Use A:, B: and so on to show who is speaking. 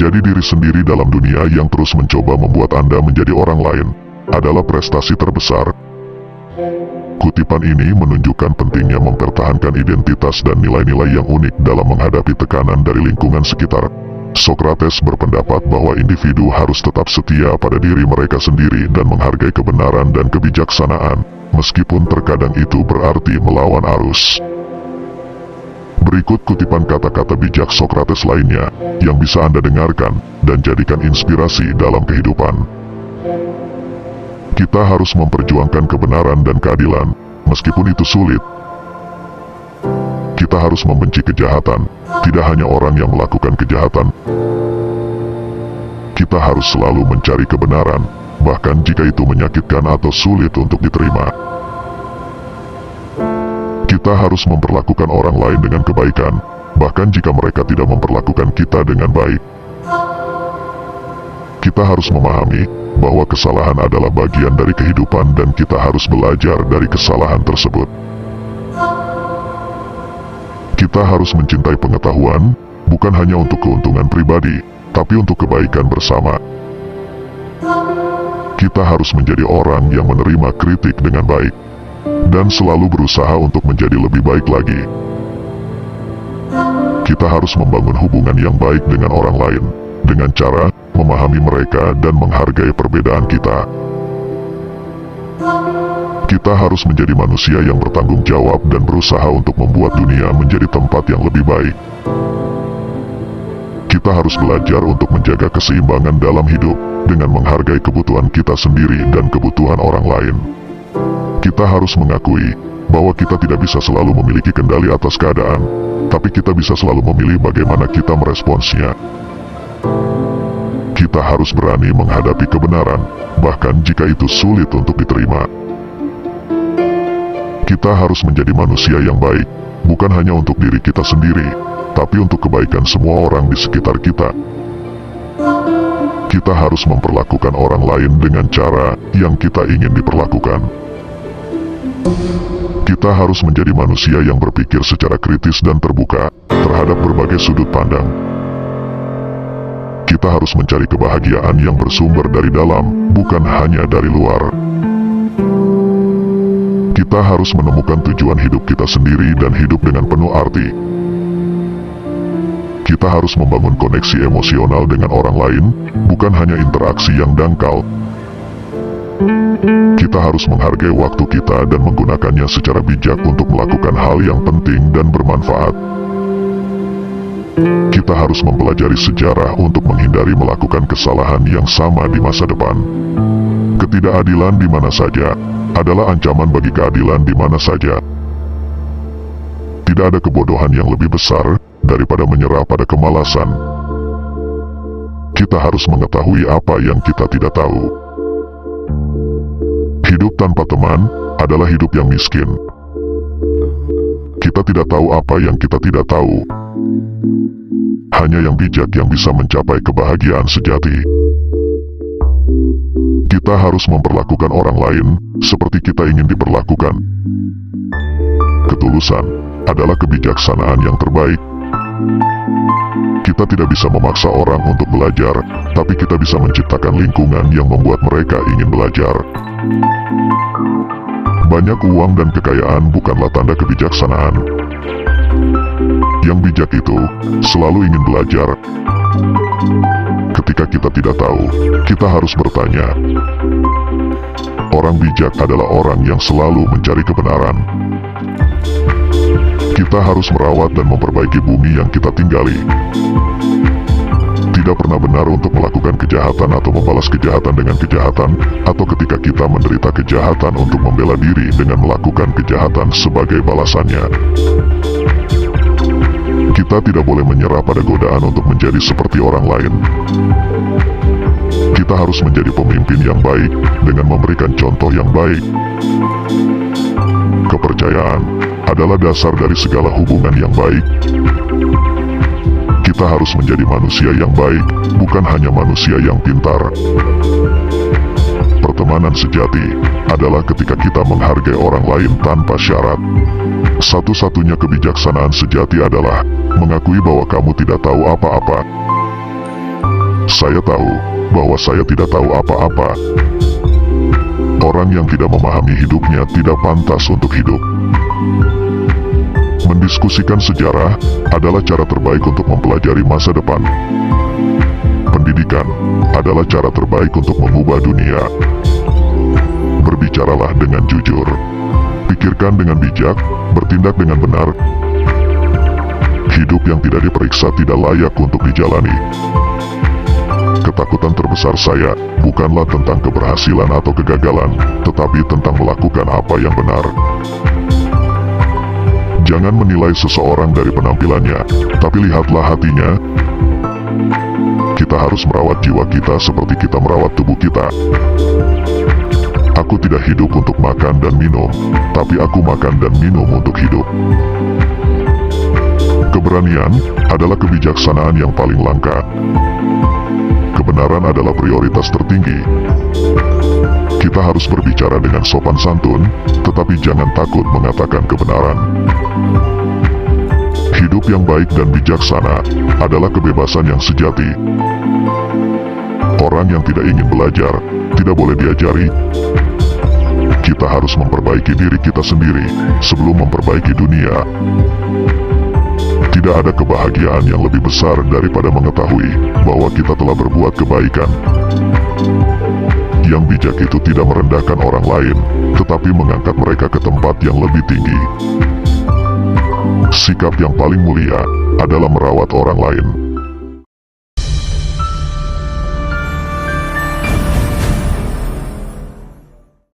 A: Menjadi diri sendiri dalam dunia yang terus mencoba membuat Anda menjadi orang lain adalah prestasi terbesar. Kutipan ini menunjukkan pentingnya mempertahankan identitas dan nilai-nilai yang unik dalam menghadapi tekanan dari lingkungan sekitar. Sokrates berpendapat bahwa individu harus tetap setia pada diri mereka sendiri dan menghargai kebenaran dan kebijaksanaan, meskipun terkadang itu berarti melawan arus. Berikut kutipan kata-kata bijak Sokrates lainnya yang bisa Anda dengarkan dan jadikan inspirasi dalam kehidupan. Kita harus memperjuangkan kebenaran dan keadilan, meskipun itu sulit. Kita harus membenci kejahatan, tidak hanya orang yang melakukan kejahatan. Kita harus selalu mencari kebenaran, bahkan jika itu menyakitkan atau sulit untuk diterima. Kita harus memperlakukan orang lain dengan kebaikan, bahkan jika mereka tidak memperlakukan kita dengan baik. Kita harus memahami bahwa kesalahan adalah bagian dari kehidupan dan kita harus belajar dari kesalahan tersebut. Kita harus mencintai pengetahuan, bukan hanya untuk keuntungan pribadi, tapi untuk kebaikan bersama. Kita harus menjadi orang yang menerima kritik dengan baik, dan selalu berusaha untuk menjadi lebih baik lagi. Kita harus membangun hubungan yang baik dengan orang lain, dengan cara memahami mereka dan menghargai perbedaan kita. Kita harus menjadi manusia yang bertanggung jawab dan berusaha untuk membuat dunia menjadi tempat yang lebih baik. Kita harus belajar untuk menjaga keseimbangan dalam hidup dengan menghargai kebutuhan kita sendiri dan kebutuhan orang lain. Kita harus mengakui bahwa kita tidak bisa selalu memiliki kendali atas keadaan, tapi kita bisa selalu memilih bagaimana kita meresponsnya. Kita harus berani menghadapi kebenaran, bahkan jika itu sulit untuk diterima. Kita harus menjadi manusia yang baik, bukan hanya untuk diri kita sendiri, tapi untuk kebaikan semua orang di sekitar kita. Kita harus memperlakukan orang lain dengan cara yang kita ingin diperlakukan. Kita harus menjadi manusia yang berpikir secara kritis dan terbuka terhadap berbagai sudut pandang. Kita harus mencari kebahagiaan yang bersumber dari dalam, bukan hanya dari luar. Kita harus menemukan tujuan hidup kita sendiri dan hidup dengan penuh arti. Kita harus membangun koneksi emosional dengan orang lain, bukan hanya interaksi yang dangkal. Kita harus menghargai waktu kita dan menggunakannya secara bijak untuk melakukan hal yang penting dan bermanfaat. Kita harus mempelajari sejarah untuk menghindari melakukan kesalahan yang sama di masa depan. Ketidakadilan di mana saja adalah ancaman bagi keadilan di mana saja. Tidak ada kebodohan yang lebih besar daripada menyerah pada kemalasan. Kita harus mengetahui apa yang kita tidak tahu. Hidup tanpa teman adalah hidup yang miskin. Kita tidak tahu apa yang kita tidak tahu. Hanya yang bijak yang bisa mencapai kebahagiaan sejati. Kita harus memperlakukan orang lain seperti kita ingin diperlakukan. Ketulusan adalah kebijaksanaan yang terbaik. Kita tidak bisa memaksa orang untuk belajar, tapi kita bisa menciptakan lingkungan yang membuat mereka ingin belajar. Banyak uang dan kekayaan bukanlah tanda kebijaksanaan. Yang bijak itu selalu ingin belajar. Ketika kita tidak tahu, kita harus bertanya. Orang bijak adalah orang yang selalu mencari kebenaran. Kita harus merawat dan memperbaiki bumi yang kita tinggali. Tidak pernah benar untuk melakukan kejahatan atau membalas kejahatan dengan kejahatan, atau ketika kita menderita kejahatan untuk membela diri dengan melakukan kejahatan sebagai balasannya. Kita tidak boleh menyerah pada godaan untuk menjadi seperti orang lain. Kita harus menjadi pemimpin yang baik dengan memberikan contoh yang baik. Kepercayaan adalah dasar dari segala hubungan yang baik. Kita harus menjadi manusia yang baik, bukan hanya manusia yang pintar. Pertemanan sejati adalah ketika kita menghargai orang lain tanpa syarat. Satu-satunya kebijaksanaan sejati adalah mengakui bahwa kamu tidak tahu apa-apa. Saya tahu bahwa saya tidak tahu apa-apa. Orang yang tidak memahami hidupnya tidak pantas untuk hidup. Mendiskusikan sejarah adalah cara terbaik untuk mempelajari masa depan. Pendidikan adalah cara terbaik untuk mengubah dunia. Berbicaralah dengan jujur. Pikirkan dengan bijak, bertindak dengan benar. Hidup yang tidak diperiksa tidak layak untuk dijalani. Ketakutan terbesar saya bukanlah tentang keberhasilan atau kegagalan, tetapi tentang melakukan apa yang benar. Jangan menilai seseorang dari penampilannya, tapi lihatlah hatinya. Kita harus merawat jiwa kita seperti kita merawat tubuh kita. Aku tidak hidup untuk makan dan minum, tapi aku makan dan minum untuk hidup. Keberanian adalah kebijaksanaan yang paling langka. Kebenaran adalah prioritas tertinggi. Kita harus berbicara dengan sopan santun, tetapi jangan takut mengatakan kebenaran. Hidup yang baik dan bijaksana adalah kebebasan yang sejati. Orang yang tidak ingin belajar, tidak boleh diajari. Kita harus memperbaiki diri kita sendiri, sebelum memperbaiki dunia. Tidak ada kebahagiaan yang lebih besar daripada mengetahui bahwa kita telah berbuat kebaikan. Yang bijak itu tidak merendahkan orang lain, tetapi mengangkat mereka ke tempat yang lebih tinggi. Sikap yang paling mulia adalah merawat orang lain.